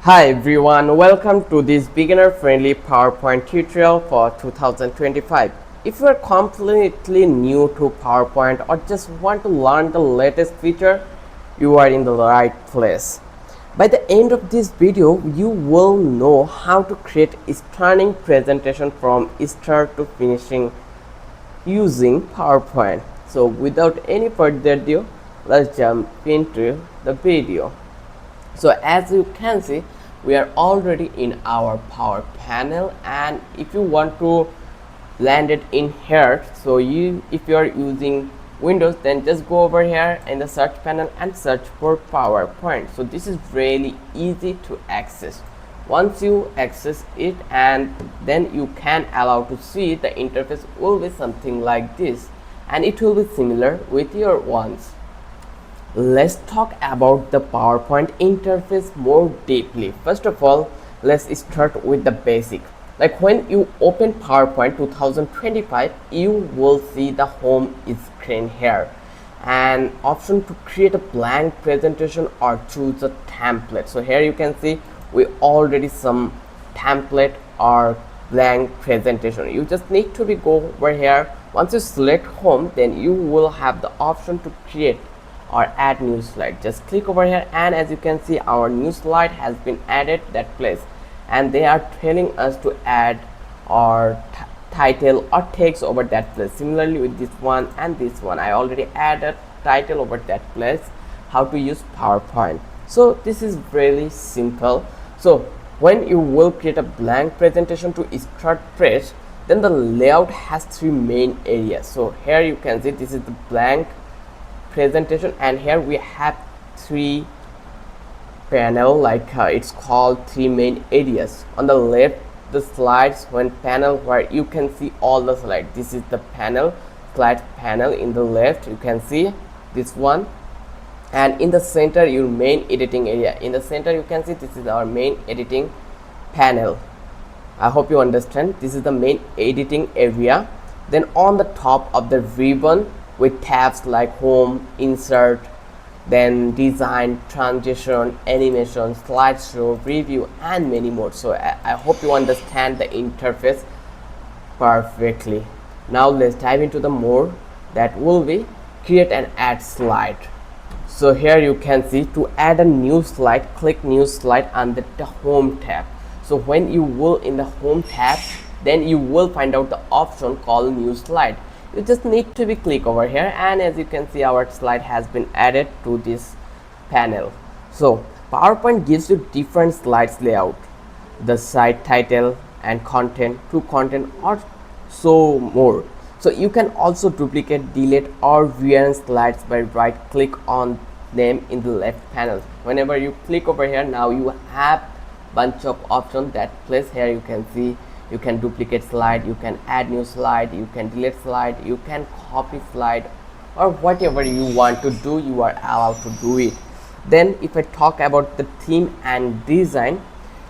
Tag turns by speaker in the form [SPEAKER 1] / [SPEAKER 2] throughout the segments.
[SPEAKER 1] Hi everyone, welcome to this beginner friendly PowerPoint tutorial for 2025. If you are completely new to PowerPoint or just want to learn the latest feature, you are in the right place. By the end of this video, you will know how to create a stunning presentation from start to finishing using PowerPoint. So without any further ado, let's jump into the video. So as you can see, we are already in our power panel, and if you want to land it in here, so if you are using Windows, then just go over here in the search panel and search for PowerPoint. So this is really easy to access. Once you access it, and then you can allow to see the interface will be something like this, and it will be similar with your ones. Let's talk about the PowerPoint interface more deeply. First of all, let's start with the basic. Like when you open PowerPoint 2025, you will see the home screen here, and option to create a blank presentation or choose a template. So here you can see we already some template or blank presentation. You just need to go over here. Once you select home, then you will have the option to create or add new slide. Just click over here, and as you can see, our new slide has been added that place, and they are telling us to add our title or text over that place. Similarly with this one and this one, I already added title over that place. How to use PowerPoint. So this is really simple. So when you will create a blank presentation to start fresh, then the layout has three main areas. So here you can see this is the blank presentation, and here we have three panel, like it's called three main areas. On the left, the slides one panel where you can see all the slides. This is the panel, slide panel. In the left you can see this one, and in the center your main editing area. In the center you can see this is our main editing panel. I hope you understand, this is the main editing area. Then on the top of the ribbon with tabs like home, insert, then design, transition, animation, slideshow, review, and many more. So I hope you understand the interface perfectly. Now let's dive into the more that will be create and add slide. So here you can see to add a new slide, click new slide under the home tab. So when you will in the home tab, then you will find out the option called new slide. You just need to be click over here, and as you can see our slide has been added to this panel. So PowerPoint gives you different slides layout, the site title and content, to content, or so more. So you can also duplicate, delete, or rearrange slides by right click on them in the left panel. Whenever you click over here, now you have bunch of options that place. Here you can see you can duplicate slide, you can add new slide, you can delete slide, you can copy slide, or whatever you want to do, you are allowed to do it. Then if I talk about the theme and design,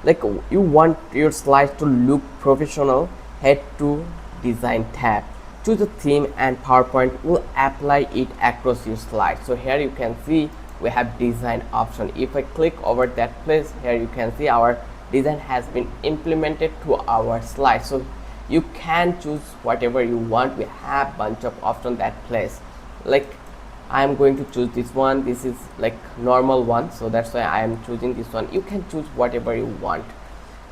[SPEAKER 1] like you want your slides to look professional, head to design tab, choose a theme, and PowerPoint will apply it across your slide. So here you can see we have design option. If I click over that place, here you can see our design has been implemented to our slide. So you can choose whatever you want. We have bunch of options that place. Like I am going to choose this one. This is like normal one, so that's why I am choosing this one. You can choose whatever you want.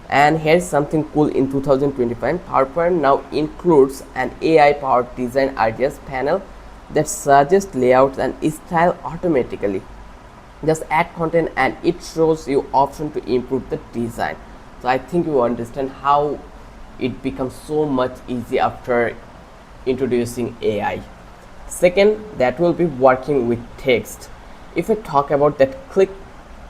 [SPEAKER 1] And here's something cool in 2025. PowerPoint now includes an AI powered design ideas panel that suggests layouts and style automatically. Just add content and it shows you option to improve the design. So I think you understand how it becomes so much easy after introducing AI. Second, that will be working with text. If I talk about that, click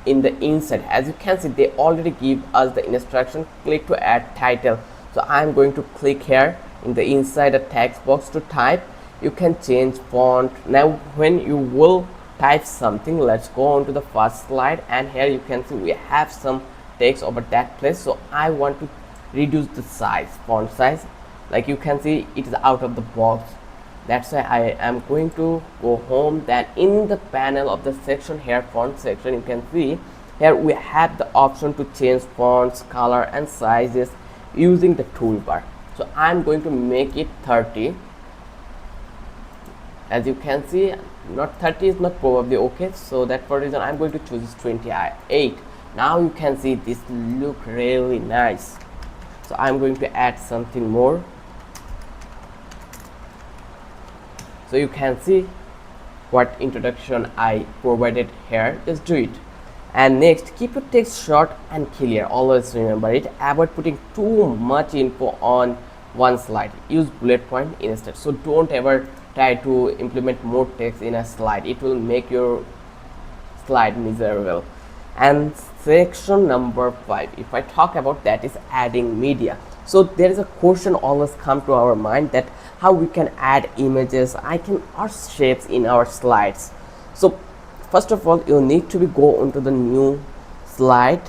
[SPEAKER 1] in the inside, as you can see they already give us the instruction, click to add title. So I am going to click here in the inside the text box to type. You can change font. Now when you will type something, let's go on to the first slide, and here you can see we have some text over that place. So I want to reduce the size, font size. Like you can see it is out of the box, that's why I am going to go home. Then in the panel of the section here, font section, you can see Here we have the option to change fonts, color and sizes using the toolbar. So I'm going to make it 30. As you can see, not 30 is not probably okay, so that for reason I'm going to choose 28. Now you can see this look really nice. So I'm going to add something more. So you can see what introduction I provided here. Just do it. And next, keep your text short and clear. Always remember it. Avoid putting too much info on one slide. Use bullet point instead. So don't ever try to implement more text in a slide. It will make your slide miserable. And section number 5, if I talk about that, is adding media. So there is a question always come to our mind that how we can add images, icon or shapes in our slides. So first of all, you need to go into the new slide,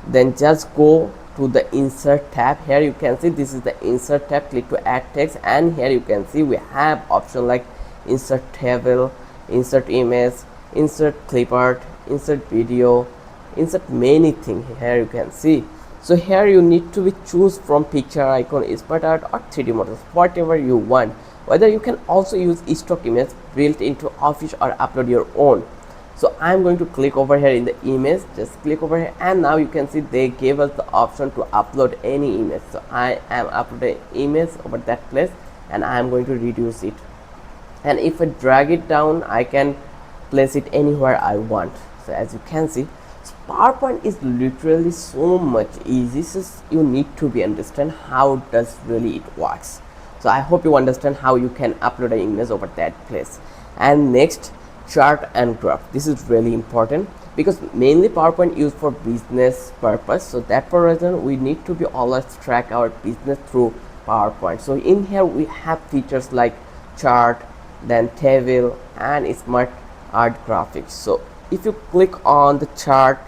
[SPEAKER 1] then just go to the insert tab. Here you can see this is the insert tab. Click to add text, and here you can see we have option like insert table, insert image, insert clip art, insert video, insert many things. Here you can see. So here you need to be choose from picture, icon, smart art or 3D models, whatever you want. Whether you can also use stock image built into Office or upload your own. So I'm going to click over here in the image, just click over here, and now you can see they gave us the option to upload any image. So I am uploading image over that place, and I am going to reduce it. And if I drag it down, I can place it anywhere I want. So as you can see, PowerPoint is literally so much easy. So you need to be understand how does really it works. So I hope you understand how you can upload an image over that place. And next, chart and graph. This is really important because mainly PowerPoint used for business purpose. So that for reason we need to be always track our business through PowerPoint. So in here we have features like chart, then table and smart art graphics. So if you click on the chart,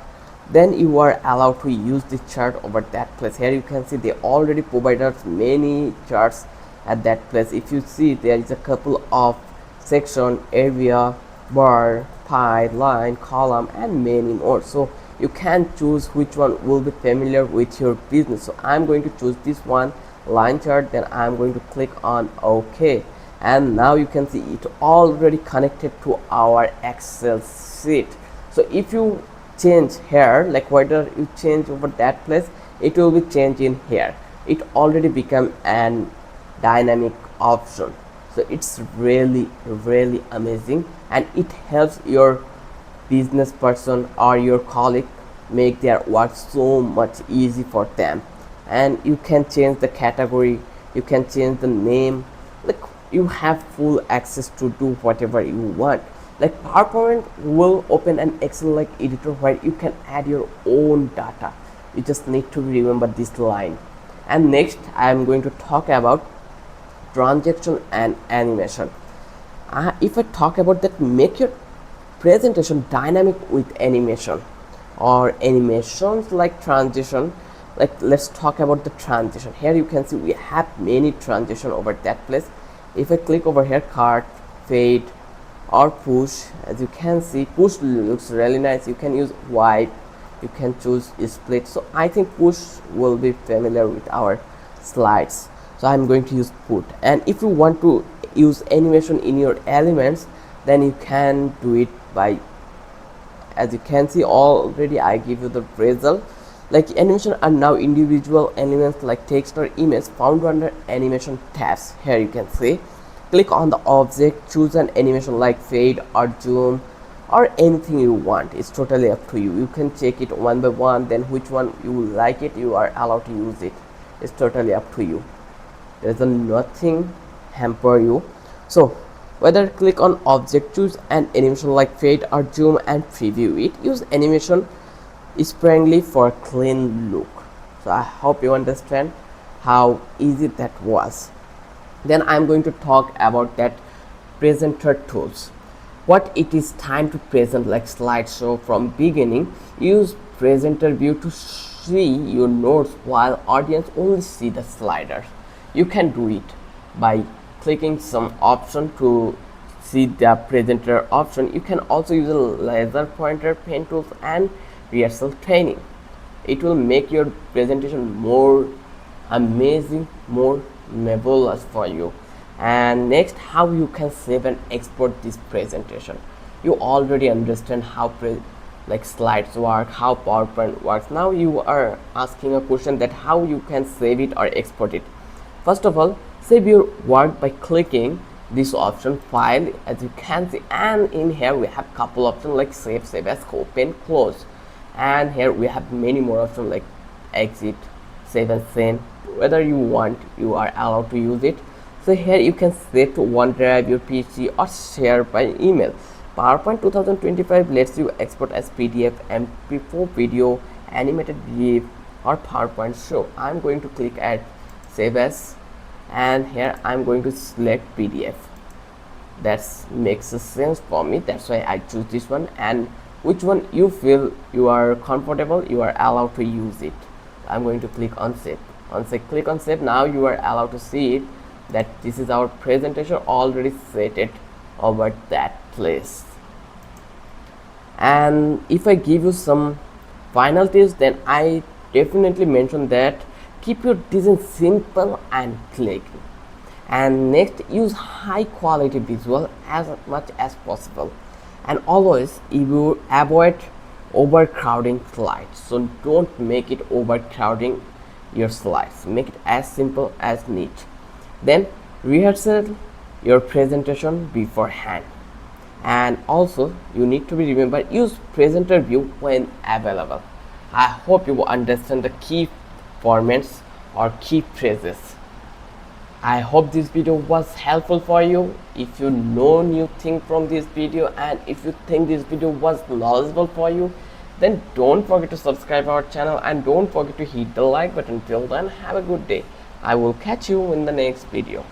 [SPEAKER 1] then you are allowed to use the chart over that place. Here you can see they already provided many charts at that place. If you see, there is a couple of section, area, bar, pie, line, column and many more. So you can choose which one will be familiar with your business. So I'm going to choose this one, line chart, then I'm going to click on OK. And now you can see it already connected to our Excel sheet. So if you change here, like whether you change over that place, it will be changed in here. It already become an dynamic option. So it's really amazing, and it helps your business person or your colleague make their work so much easy for them. And you can change the category, you can change the name, like you have full access to do whatever you want. Like PowerPoint will open an Excel like editor where you can add your own data. You just need to remember this line. And next I am going to talk about transaction and animation. If I talk about that, make your presentation dynamic with animation or animations like transition. Like let's talk about the transition. Here you can see we have many transition over that place. If I click over here, cut, fade or push, as you can see push looks really nice. You can use wipe, you can choose split. So I think push will be familiar with our slides, so I'm going to use put. And if you want to use animation in your elements, then you can do it by, as you can see already I give you the result. Like animation are now individual elements like text or image found under animation tabs. Here you can see, click on the object, choose an animation like fade or zoom or anything you want. It's totally up to you. You can check it one by one, then which one you like it, you are allowed to use it. It's totally up to you. There's nothing hamper you. So whether click on object, choose an animation like fade or zoom and preview it. Use animation sparingly for a clean look. So I hope you understand how easy that was. Then I'm going to talk about that presenter tools. What it is time to present like slideshow from beginning. Use presenter view to see your notes while audience only see the sliders. You can do it by clicking some option to see the presenter option. You can also use a laser pointer, pen tools and rehearsal training. It will make your presentation more amazing, more marvelous for you. And next, how you can save and export this presentation. You already understand how like slides work, how PowerPoint works. Now you are asking a question that how you can save it or export it. First of all, save your work by clicking this option file, as you can see, and in here we have couple options like save as, open, close, and here we have many more options like exit, save and send. Whether you want, you are allowed to use it. So here you can save to OneDrive, your PC, or share by email. PowerPoint 2025 lets you export as PDF, MP4 video, animated GIF, or PowerPoint show. I'm going to click at save as, and here I'm going to select PDF. That makes sense for me, that's why I choose this one. And which one you feel you are comfortable, you are allowed to use it. I'm going to click on save. Once I click on save, now you are allowed to see it that this is our presentation already set it over that place. And if I give you some final tips, then I definitely mention that keep your design simple and clean. And next, use high quality visual as much as possible, and always you avoid overcrowding slides. So don't make it overcrowding your slides, make it as simple as neat. Then rehearsal your presentation beforehand. And also you need to be remember, use presenter view when available. I hope you understand the key formats or key phrases. I hope this video was helpful for you. If you know new thing from this video, and if you think this video was knowledgeable for you, then don't forget to subscribe our channel and don't forget to hit the like button. Till then, have a good day. I will catch you in the next video.